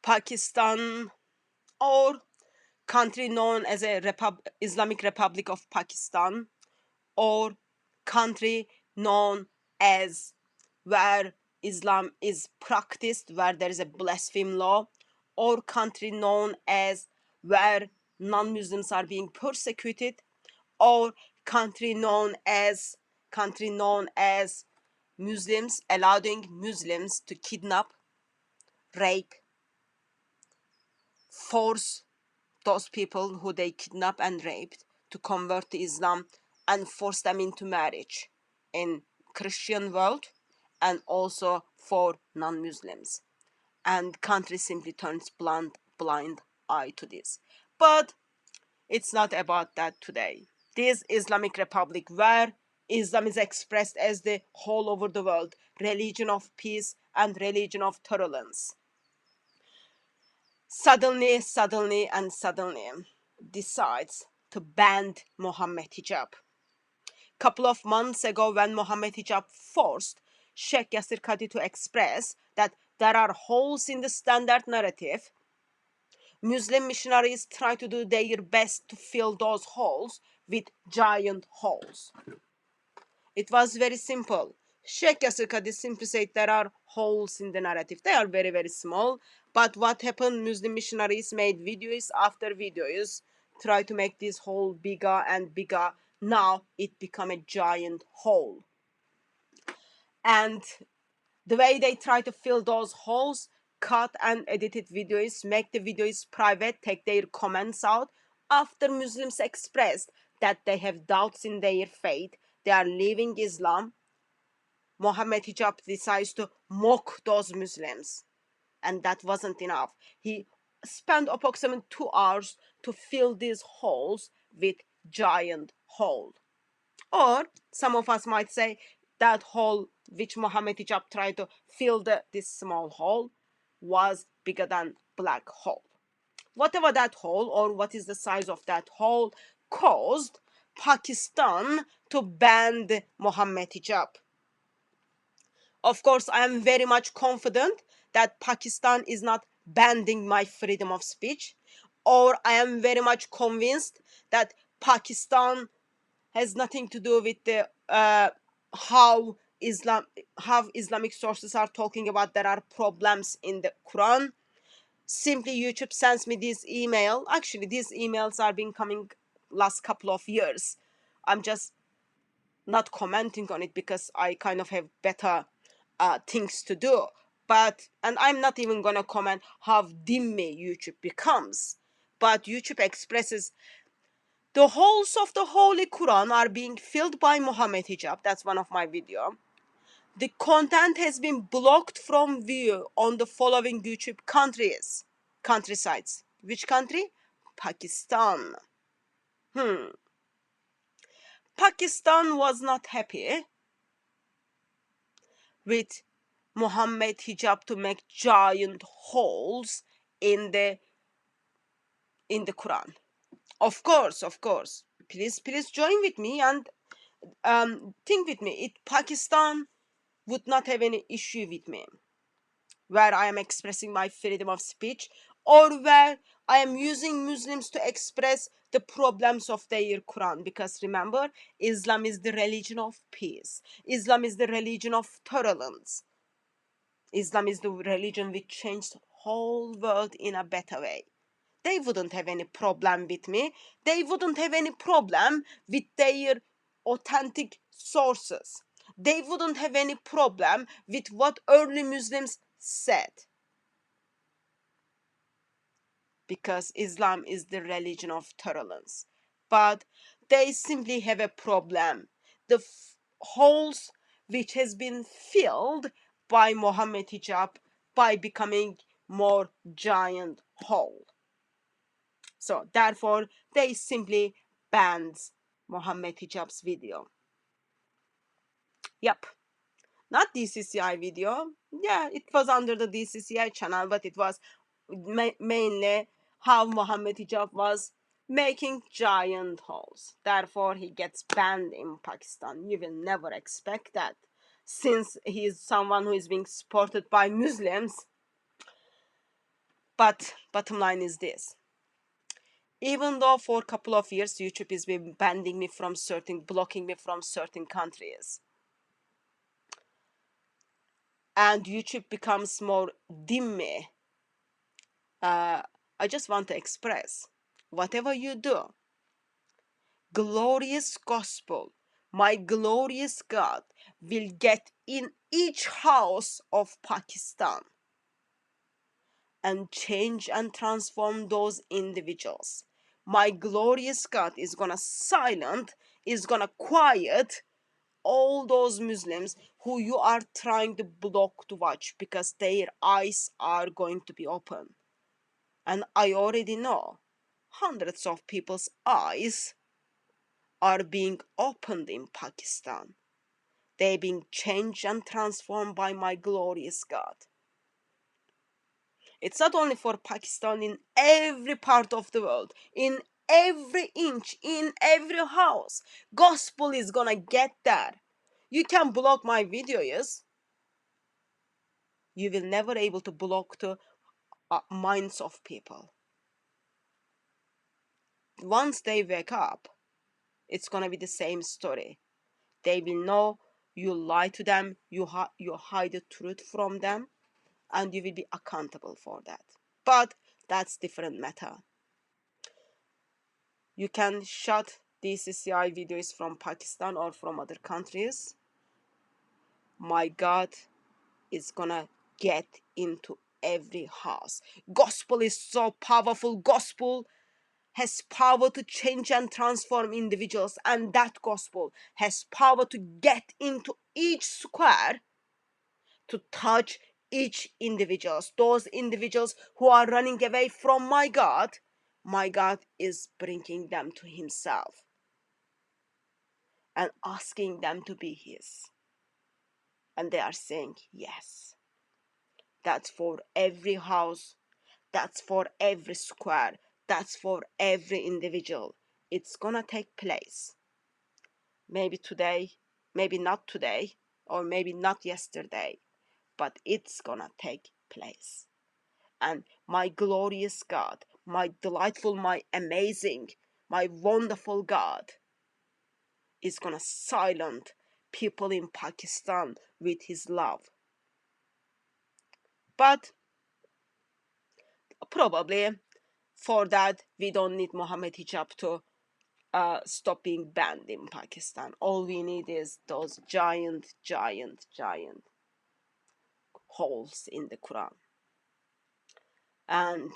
Pakistan, or country known as a Islamic Republic of Pakistan, or country known as where Islam is practiced, where there is a blasphemy law, or country known as where non-Muslims are being persecuted, or country known as Muslims allowing Muslims to kidnap, rape, force those people who they kidnap and raped to convert to Islam and force them into marriage in Christian world and also for non-Muslims. And country simply turns blind eye to this. But it's not about that today. This Islamic Republic where Islam is expressed as the whole over the world, religion of peace and religion of tolerance, suddenly decides to ban Mohammed Hijab. Couple of months ago, when Mohammed Hijab forced Sheikh Yasir Qadhi to express that there are holes in the standard narrative, Muslim missionaries try to do their best to fill those holes with giant holes. It was very simple. Sheikh Yasir Qadhi simply said there are holes in the narrative. They are very, very small. But what happened? Muslim missionaries made videos after videos, try to make this hole bigger and bigger. Now it become a giant hole. And the way they try to fill those holes, cut and edited videos, make the videos private, take their comments out. After Muslims expressed that they have doubts in their faith, they are leaving Islam, Mohammed Hijab decides to mock those Muslims. And that wasn't enough. He spent approximately 2 hours to fill these holes with giant hole. Or some of us might say that hole which Mohammed Hijab tried to fill this small hole was bigger than black hole. Whatever that hole or what is the size of that hole caused Pakistan to ban Mohammed Hijab. Of course, I am very much confident that Pakistan is not banning my freedom of speech, or I am very much convinced that Pakistan has nothing to do with the how Islamic sources are talking about there are problems in the Quran. Simply YouTube sends me this email. Actually, these emails are been coming last couple of years. I'm just not commenting on it because I kind of have better things to do. And I'm not even gonna comment how dimmy YouTube becomes. But YouTube expresses the holes of the Holy Quran are being filled by Mohammed Hijab. That's one of my video. The content has been blocked from view on the following YouTube countrysides. Which country? Pakistan. Pakistan was not happy with Mohammed Hijab to make giant holes in the Quran. Of course. Please join with me and think with me. Pakistan would not have any issue with me where I am expressing my freedom of speech or where I am using Muslims to express the problems of their Quran. Because remember, Islam is the religion of peace. Islam is the religion of tolerance. Islam is the religion which changed the whole world in a better way. They wouldn't have any problem with me. They wouldn't have any problem with their authentic sources. They wouldn't have any problem with what early Muslims said. Because Islam is the religion of tolerance. But they simply have a problem. The holes which has been filled by Mohammed Hijab by becoming more giant hole. So therefore, they simply banned Mohammed Hijab's video. Yep. Not DCCI video. Yeah, it was under the DCCI channel, but it was mainly how Mohammed Hijab was making giant holes. Therefore, he gets banned in Pakistan. You will never expect that. Since he is someone who is being supported by Muslims, But bottom line is this. Even though for a couple of years YouTube has been banning me from blocking me from certain countries, and YouTube becomes more dimmy, I just want to express, whatever you do, glorious gospel, my glorious God will get in each house of Pakistan and change and transform those individuals. My glorious God is gonna quiet all those Muslims who you are trying to block to watch, because their eyes are going to be open. And I already know hundreds of people's eyes are being opened in Pakistan. They're being changed and transformed by my glorious God. It's not only for Pakistan, in every part of the world, in every inch, in every house, gospel is gonna get there. You can block my videos. You will never able to block the minds of people. Once they wake up, it's gonna be the same story. They will know you lie to them, you hide the truth from them, and you will be accountable for that. But that's different matter. You can shut DCCI videos from Pakistan or from other countries. My God is gonna get into every house. Gospel is so powerful. Gospel has power to change and transform individuals, and that gospel has power to get into each square, to touch each individuals. Those individuals who are running away from my God is bringing them to himself and asking them to be his. And they are saying yes. That's for every house. That's for every square. That's for every individual. It's gonna take place. Maybe today, maybe not today, or maybe not yesterday, but it's gonna take place. And my glorious God, my delightful, my amazing, my wonderful God is gonna silence people in Pakistan with his love. But probably for that we don't need Mohammed Hijab to stop being banned in Pakistan. All we need is those giant holes in the Quran. And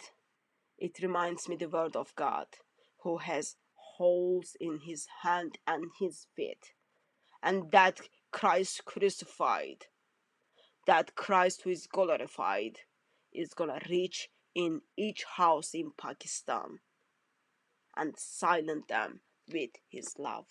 it reminds me the word of God, who has holes in his hand and his feet. And that Christ crucified, that Christ who is glorified, is gonna reach in each house in Pakistan and silence them with his love.